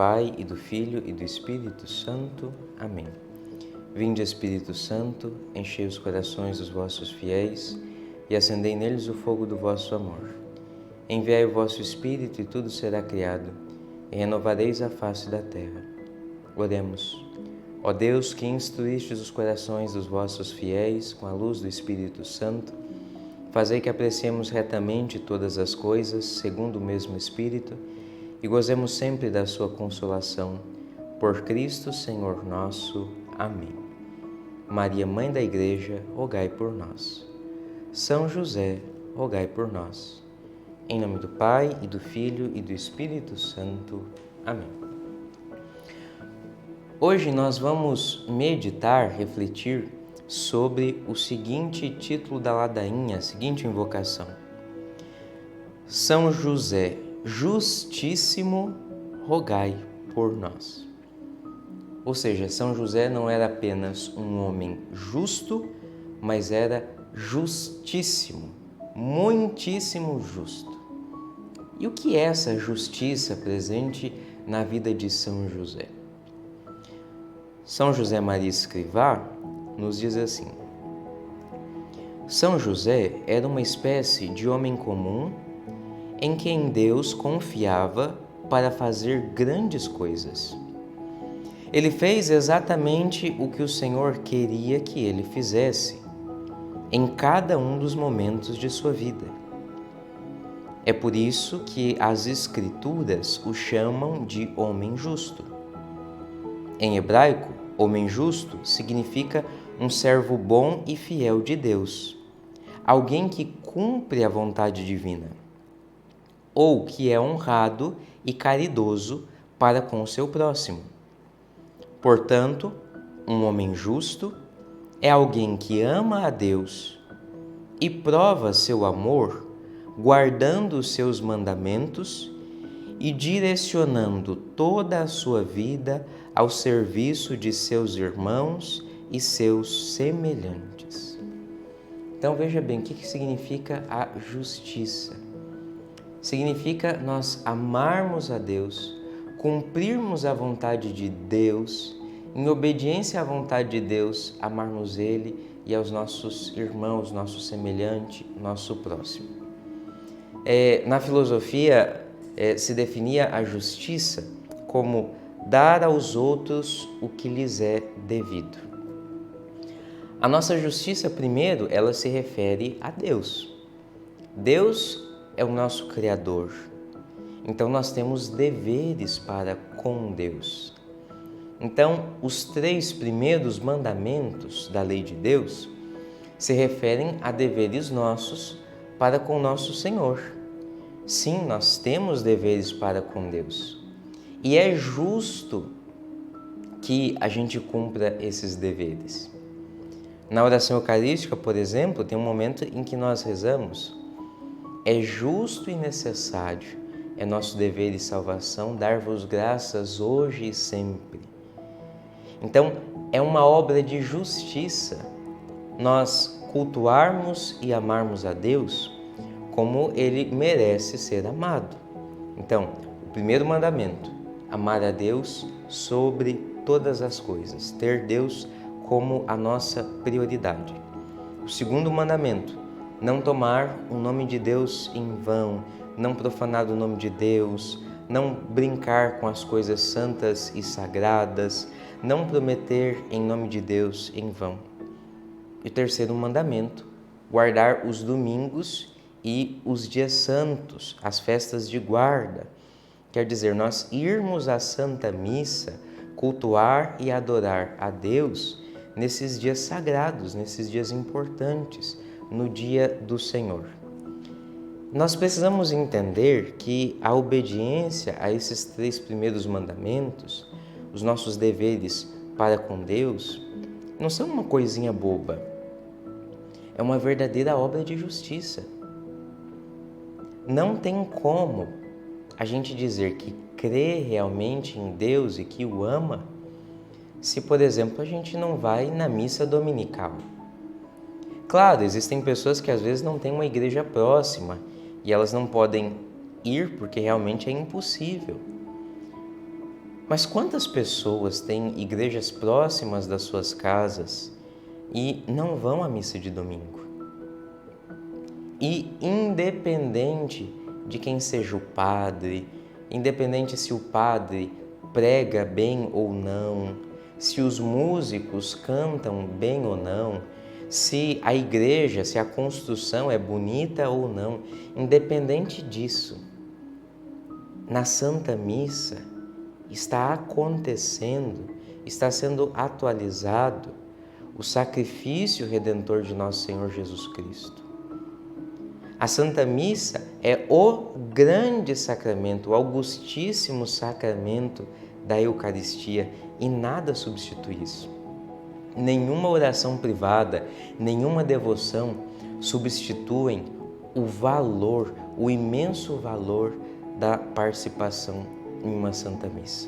Pai, e do Filho, e do Espírito Santo. Amém. Vinde, Espírito Santo, enchei os corações dos vossos fiéis e acendei neles o fogo do vosso amor. Enviai o vosso Espírito e tudo será criado, e renovareis a face da terra. Oremos. Ó Deus, que instruístes os corações dos vossos fiéis com a luz do Espírito Santo, fazei que apreciemos retamente todas as coisas, segundo o mesmo Espírito, e gozemos sempre da sua consolação. Por Cristo, Senhor nosso. Amém. Maria, Mãe da Igreja, rogai por nós. São José, rogai por nós. Em nome do Pai, e do Filho, e do Espírito Santo. Amém. Hoje nós vamos meditar, refletir sobre o seguinte título da ladainha, a seguinte invocação. São José, justíssimo, rogai por nós. Ou seja, São José não era apenas um homem justo, mas era justíssimo, muitíssimo justo. E o que é essa justiça presente na vida de São José? São José Maria Escrivá nos diz assim: São José era uma espécie de homem comum em quem Deus confiava para fazer grandes coisas. Ele fez exatamente o que o Senhor queria que ele fizesse em cada um dos momentos de sua vida. É por isso que as Escrituras o chamam de homem justo. Em hebraico, homem justo significa um servo bom e fiel de Deus, alguém que cumpre a vontade divina, ou que é honrado e caridoso para com o seu próximo. Portanto, um homem justo é alguém que ama a Deus e prova seu amor guardando os seus mandamentos e direcionando toda a sua vida ao serviço de seus irmãos e seus semelhantes. Então veja bem, o que significa a justiça? Significa nós amarmos a Deus, cumprirmos a vontade de Deus, em obediência à vontade de Deus, amarmos Ele e aos nossos irmãos, nosso semelhante, nosso próximo. Na filosofia, se definia a justiça como dar aos outros o que lhes é devido. A nossa justiça, primeiro, ela se refere a Deus. Deus é o nosso Criador. Então, nós temos deveres para com Deus. Então, os 3 primeiros mandamentos da lei de Deus se referem a deveres nossos para com nosso Senhor. Sim, nós temos deveres para com Deus. E é justo que a gente cumpra esses deveres. Na oração eucarística, por exemplo, tem um momento em que nós rezamos: é justo e necessário, é nosso dever e salvação dar-vos graças hoje e sempre. Então, é uma obra de justiça nós cultuarmos e amarmos a Deus como Ele merece ser amado. Então, o primeiro mandamento, amar a Deus sobre todas as coisas, ter Deus como a nossa prioridade. O segundo mandamento, não tomar o nome de Deus em vão, não profanar o nome de Deus, não brincar com as coisas santas e sagradas, não prometer em nome de Deus em vão. E o terceiro mandamento, guardar os domingos e os dias santos, as festas de guarda. Quer dizer, nós irmos à Santa Missa, cultuar e adorar a Deus nesses dias sagrados, nesses dias importantes, no dia do Senhor. Nós precisamos entender que a obediência a esses 3 primeiros mandamentos, os nossos deveres para com Deus, não são uma coisinha boba. É uma verdadeira obra de justiça. Não tem como a gente dizer que crê realmente em Deus e que o ama se, por exemplo, a gente não vai na missa dominical. Claro, existem pessoas que às vezes não têm uma igreja próxima e elas não podem ir porque realmente é impossível. Mas quantas pessoas têm igrejas próximas das suas casas e não vão à missa de domingo? E independente de quem seja o padre, independente se o padre prega bem ou não, se os músicos cantam bem ou não, se a igreja, se a construção é bonita ou não, independente disso, na Santa Missa está acontecendo, está sendo atualizado o sacrifício redentor de nosso Senhor Jesus Cristo. A Santa Missa é o grande sacramento, o augustíssimo sacramento da Eucaristia e nada substitui isso. Nenhuma oração privada, nenhuma devoção substituem o valor, o imenso valor da participação em uma Santa Missa.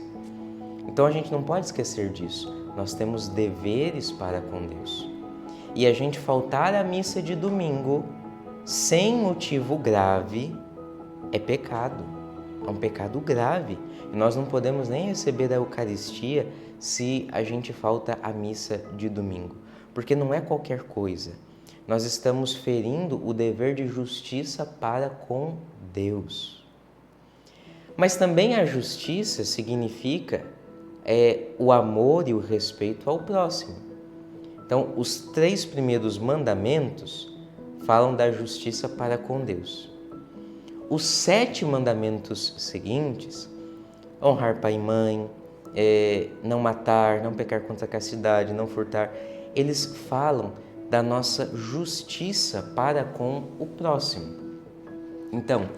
Então a gente não pode esquecer disso. Nós temos deveres para com Deus. E a gente faltar à missa de domingo sem motivo grave é pecado. É um pecado grave. E nós não podemos nem receber a Eucaristia se a gente falta à missa de domingo. Porque não é qualquer coisa. Nós estamos ferindo o dever de justiça para com Deus. Mas também a justiça significa o amor e o respeito ao próximo. Então, os 3 primeiros mandamentos falam da justiça para com Deus. Os 7 mandamentos seguintes, honrar pai e mãe, não matar, não pecar contra a castidade, não furtar, eles falam da nossa justiça para com o próximo. Então,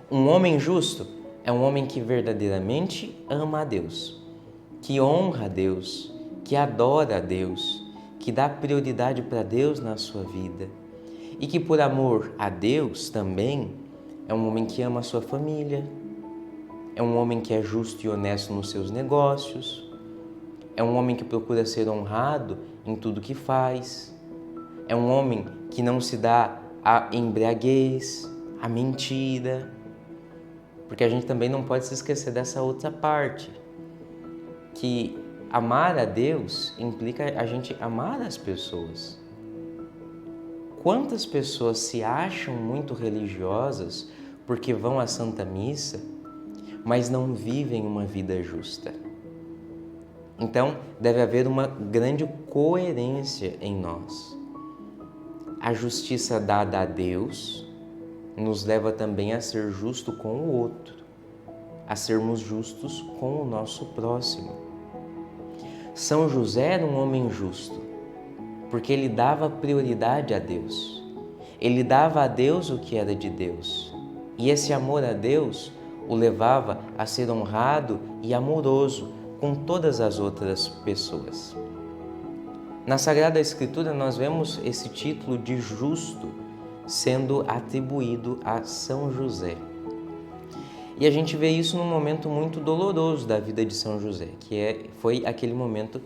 um homem justo é um homem que verdadeiramente ama a Deus, que honra a Deus, que adora a Deus, que dá prioridade para Deus na sua vida e que por amor a Deus também é um homem que ama a sua família, é um homem que é justo e honesto nos seus negócios, é um homem que procura ser honrado em tudo que faz, é um homem que não se dá à embriaguez, à mentira, porque a gente também não pode se esquecer dessa outra parte, que amar a Deus implica a gente amar as pessoas. Quantas pessoas se acham muito religiosas porque vão à Santa Missa, mas não vivem uma vida justa? Então, deve haver uma grande coerência em nós. A justiça dada a Deus nos leva também a ser justo com o outro, a sermos justos com o nosso próximo. São José era um homem justo, porque ele dava prioridade a Deus. Ele dava a Deus o que era de Deus. E esse amor a Deus o levava a ser honrado e amoroso com todas as outras pessoas. Na Sagrada Escritura nós vemos esse título de justo sendo atribuído a São José. E a gente vê isso num momento muito doloroso da vida de São José, foi aquele momento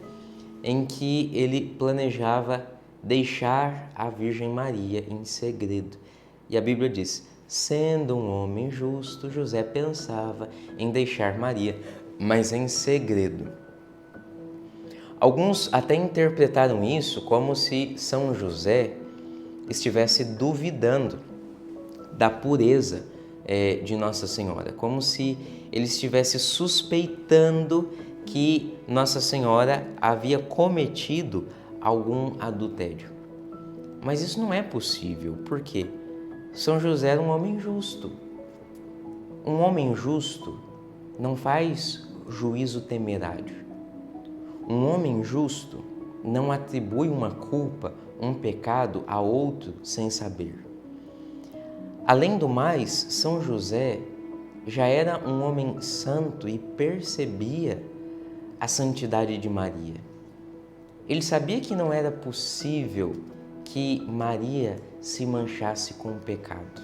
em que ele planejava deixar a Virgem Maria em segredo. E a Bíblia diz, sendo um homem justo, José pensava em deixar Maria, mas em segredo. Alguns até interpretaram isso como se São José estivesse duvidando da pureza de Nossa Senhora, como se ele estivesse suspeitando que Nossa Senhora havia cometido algum adultério. Mas isso não é possível, por quê? São José era um homem justo. Um homem justo não faz juízo temerário. Um homem justo não atribui uma culpa, um pecado a outro sem saber. Além do mais, São José já era um homem santo e percebia a santidade de Maria. Ele sabia que não era possível que Maria se manchasse com o pecado.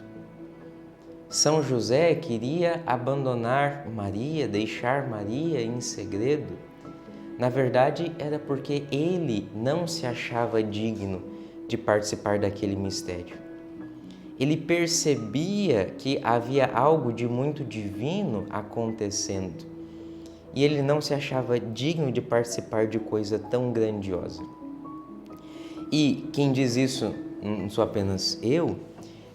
São José queria abandonar Maria, deixar Maria em segredo. Na verdade, era porque ele não se achava digno de participar daquele mistério. Ele percebia que havia algo de muito divino acontecendo e ele não se achava digno de participar de coisa tão grandiosa. E quem diz isso não sou apenas eu,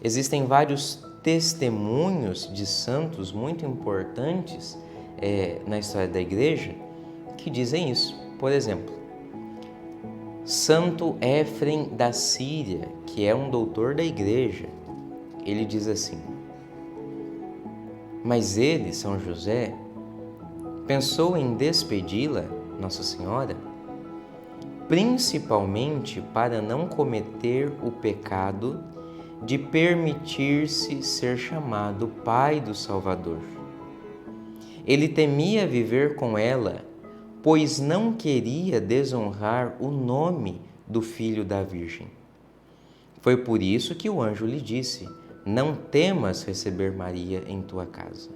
existem vários testemunhos de santos muito importantes na história da igreja que dizem isso. Por exemplo, Santo Éfrem da Síria, que é um doutor da igreja, ele diz assim: mas ele, São José, pensou em despedi-la, Nossa Senhora, principalmente para não cometer o pecado de permitir-se ser chamado pai do Salvador. Ele temia viver com ela, pois não queria desonrar o nome do Filho da Virgem. Foi por isso que o anjo lhe disse: não temas receber Maria em tua casa.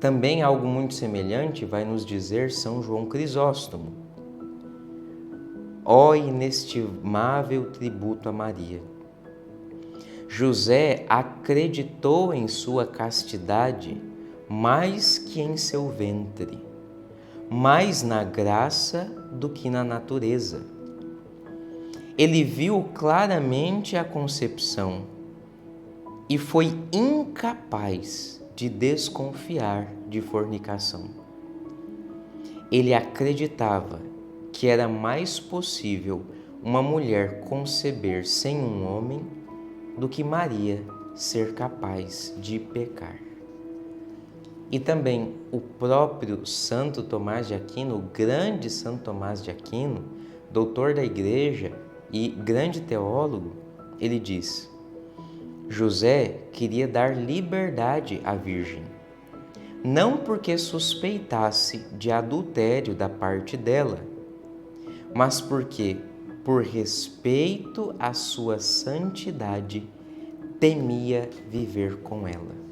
Também algo muito semelhante vai nos dizer São João Crisóstomo: ó inestimável tributo a Maria! José acreditou em sua castidade mais que em seu ventre, mais na graça do que na natureza. Ele viu claramente a concepção e foi incapaz de desconfiar de fornicação. Ele acreditava que era mais possível uma mulher conceber sem um homem do que Maria ser capaz de pecar. E também o próprio Santo Tomás de Aquino, o grande Santo Tomás de Aquino, doutor da Igreja e grande teólogo, ele diz: José queria dar liberdade à Virgem, não porque suspeitasse de adultério da parte dela, mas porque, por respeito à sua santidade, temia viver com ela.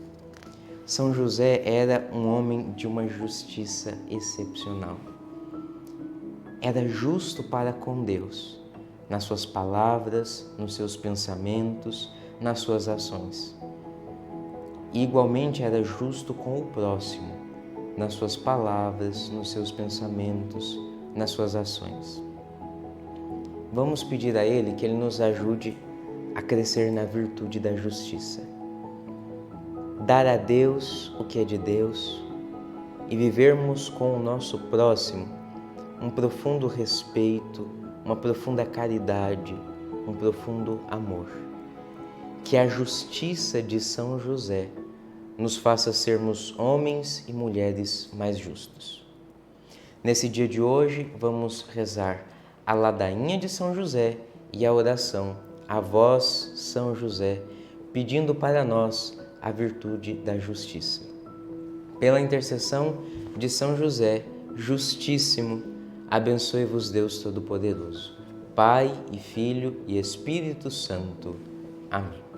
São José era um homem de uma justiça excepcional. Era justo para com Deus, nas suas palavras, nos seus pensamentos, nas suas ações. E igualmente era justo com o próximo, nas suas palavras, nos seus pensamentos, nas suas ações. Vamos pedir a Ele que Ele nos ajude a crescer na virtude da justiça. Dar a Deus o que é de Deus e vivermos com o nosso próximo um profundo respeito, uma profunda caridade, um profundo amor. Que a justiça de São José nos faça sermos homens e mulheres mais justos. Nesse dia de hoje, vamos rezar a ladainha de São José e a oração a vós, São José, pedindo para nós a virtude da justiça. Pela intercessão de São José, justíssimo, abençoe-vos Deus Todo-Poderoso, Pai e Filho e Espírito Santo. Amém.